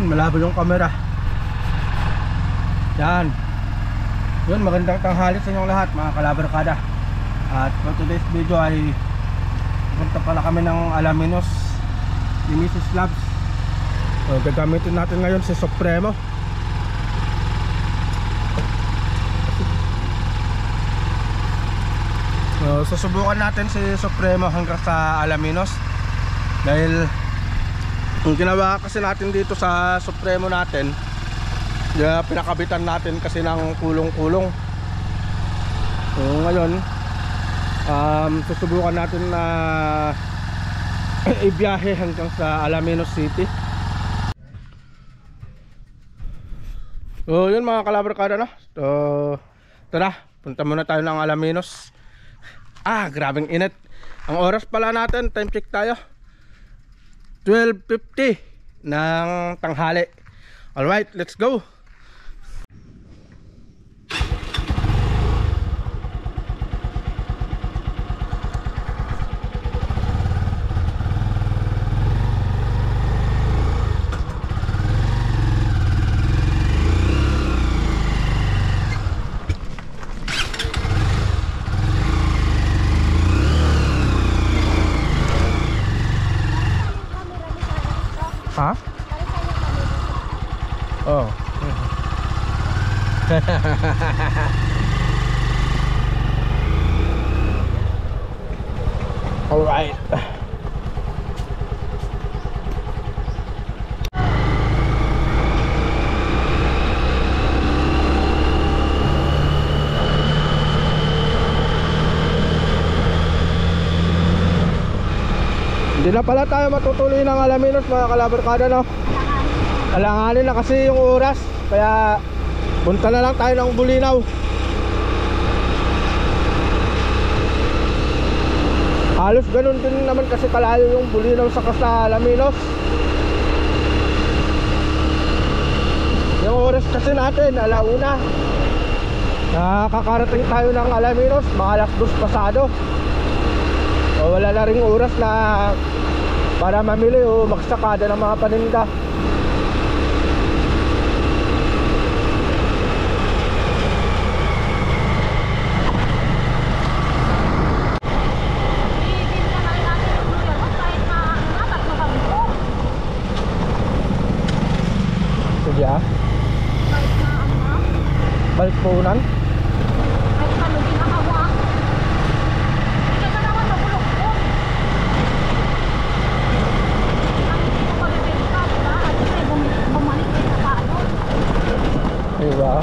malabo yung camera. Yan. Yun, magandang tanghali sa inyong lahat mga kalabarkada. At for today's video ay punta pala kami ng Alaminos ni Mrs. Labs. So, gagamitin natin ngayon si Supremo. So, susubukan natin si Supremo hanggang sa Alaminos. Dahil yung ginawa kasi natin dito sa Supremo natin, pinakabitan natin kasi ng kulong-kulong. So ngayon susubukan natin na ibiyahe hanggang sa Alaminos City. So yun mga kalabarkada, no? So tara, punta muna tayo ng Alaminos. Grabing init. Ang oras pala natin, time check tayo, 12:50 ng tanghali. Alright, let's go. Ha? Oh. All right. Hindi na pala tayo matutuloy ng Alaminos mga kalabarkada, no? Alanganin na kasi yung oras, kaya punta na lang tayo ng Bulinaw. Halos ganun din naman kasi kalayo yung Bulinaw sa Alaminos. Yung oras kasi natin, 1:00. Nakakarating tayo ng Alaminos mga 2:00 pasado. O wala na ring oras na para mamili o magsakada ng mga paninda. Sige balik po unan. Diba?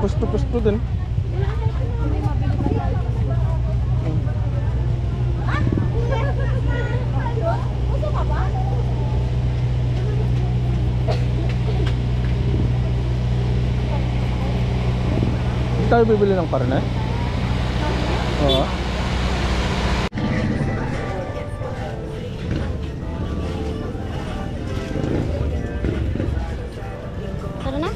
Pusto-pusto din. Tayo bibili ng karne? Oo. Tara na?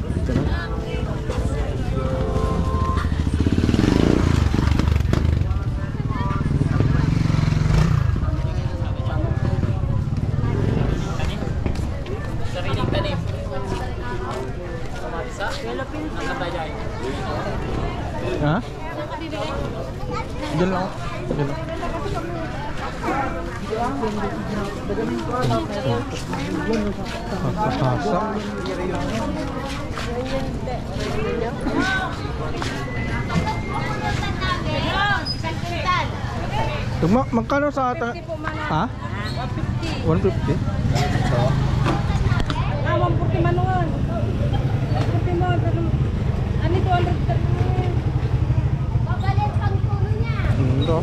Ha? Diyan lang. Diyan lang. Hasa-hasa. Magkano sa ata? Ha? 150. 150? Oo. 140 manual. 140 mo. Ano 200? Papalit pang tulo niya. Ito.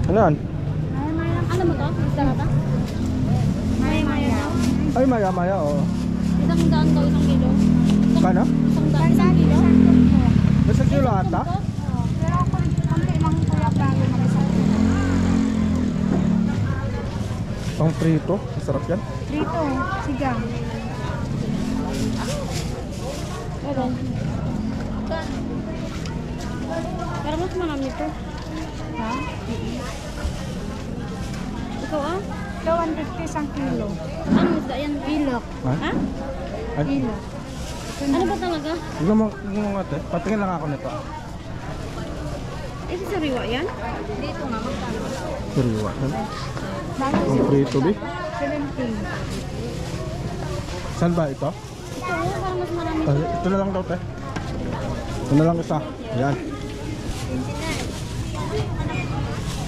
Ano yan? Ano mo to? Isa na ba? Maya daw. Ay, maya-maya, oo. Isang daan daw, isang kilo. Kano? Isang daan, isang kilo. Nasa kilo ata? Pero ako, konti lang kuya plano na isang kilo. Pang prito. Masarap yan. Dito, sigang. Meron. Pero mas marami to. Ha? Ikaw ah? Ito, 150 isang kilo. Ano isda yan? Ilok. Ha? Ha? Ay, Ilok. Ano ba talaga? tignan mo nga, te. Patingin lang ako nito. Ito sariwa yan? Dito nga, magkano? Sariwa. Bago Pang prito, be. 17. Saan ba ito? Ito, parang mas marami. Ito na lang daw, te. Ito na lang isa. Yan.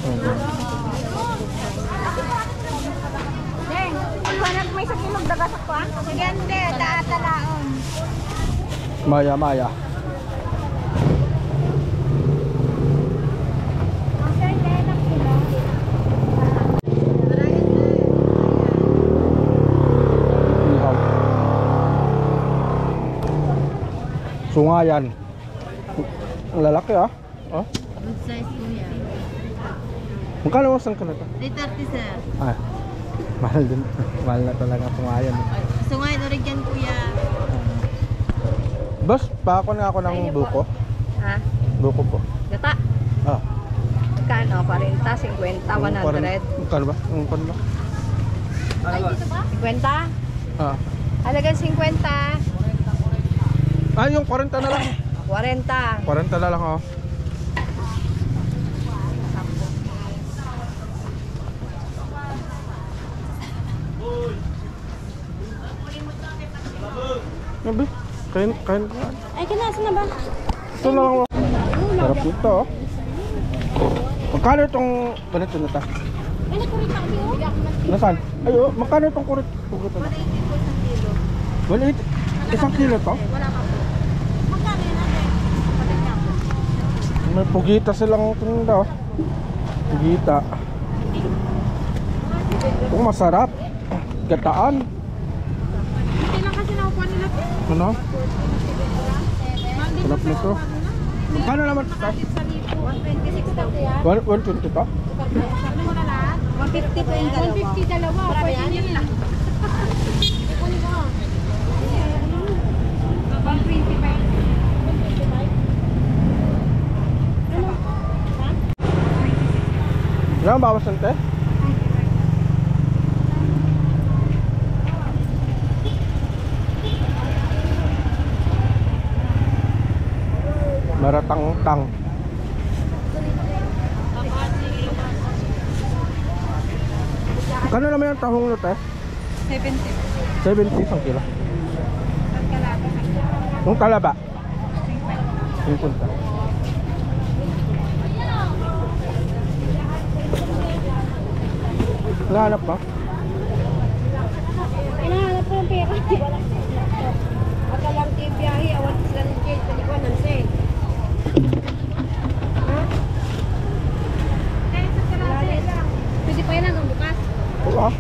Okay. Deng, iwanag may sa kilog daga sa kuwan. Sige, hindi. Taatalaon. Maya-maya. Okay, kaya ng kilo. Ihaw. Sungayan. Ang lalaki ah. Oh. Good size po yan. Magkano mo saan ka na ito? 330 sir. Ah, mahal din. Mahal na talaga sungayan. So ngayon, origin kuya. Boss, pa ako na ako ng buko. Ha? Buko po. Gata. Ah. Kano? 40, 50, 100. Magkano ba? Ang pan ba? Ay, dito ba? 50? Ah. Halagang 50. Ah, yung 40 na lang. 40. 40 na lang oh. Nabi, kain ko. Ay, kinasa na ba? Ito na lang oh. Sarap ito oh. Magkano itong ganito na ta? Ay, nakurita kasi oh. Nasaan? Ay oh, magkano itong kurit? 180 isang kilo to? Wala pa po. Magkano yun natin? May pugita silang tinda oh. Pugita. Ito masarap. Gataan. Hindi lang kasi nakukuha nila. Ano? Sarap nito. Magkano naman ito? 126 daw. 120 to? Ano mo na lahat? 150 po yung dalawa. 150 dalawa. Marami Pwede yan? yun lang. Kunin ko nga. 125. Ilan ang bawas nante? Maratang-tang. Kano naman yung tahong nito eh? 70. 70 isang kilo. Yung talaba? 50. Nahanap ba? Hinahanap ko yung pera. Magalang tayo biyahe, awan sila ng Jade, palikuan ng Sen. Pwede pa yan hanggang bukas. Oo ah.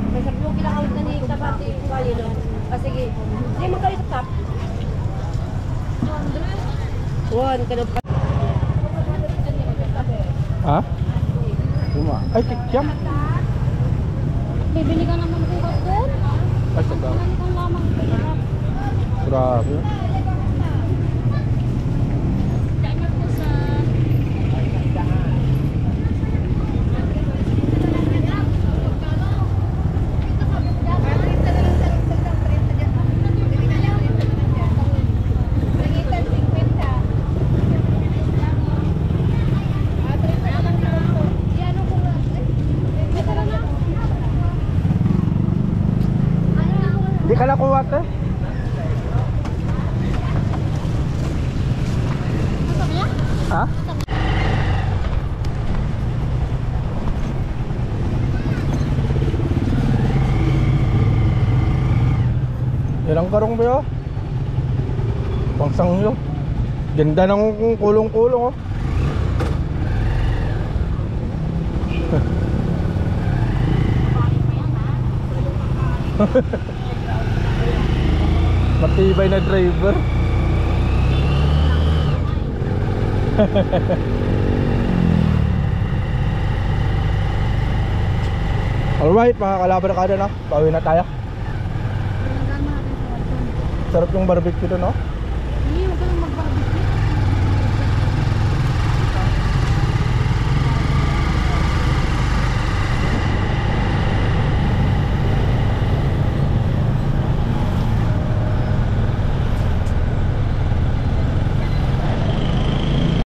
May sa blue kinakawit na ni Tabati yung kayo no? Sige. Hindi mo kayo sa top. 1, kanong pa. Ha? Luma. Ay, kikyam. Bibili ka naman bukas doon. Ay, taga. Marami kang lamang pera. Grabe. Daan po sa... Di ka nakuha te? Ha? Ilang karong ba yun? Pangsangyo. Ganda ng kulong-kulong oh. Matibay na driver. Alright mga kalaban na kada na. Pauwi na tayo. Sarap yung barbecue doon no?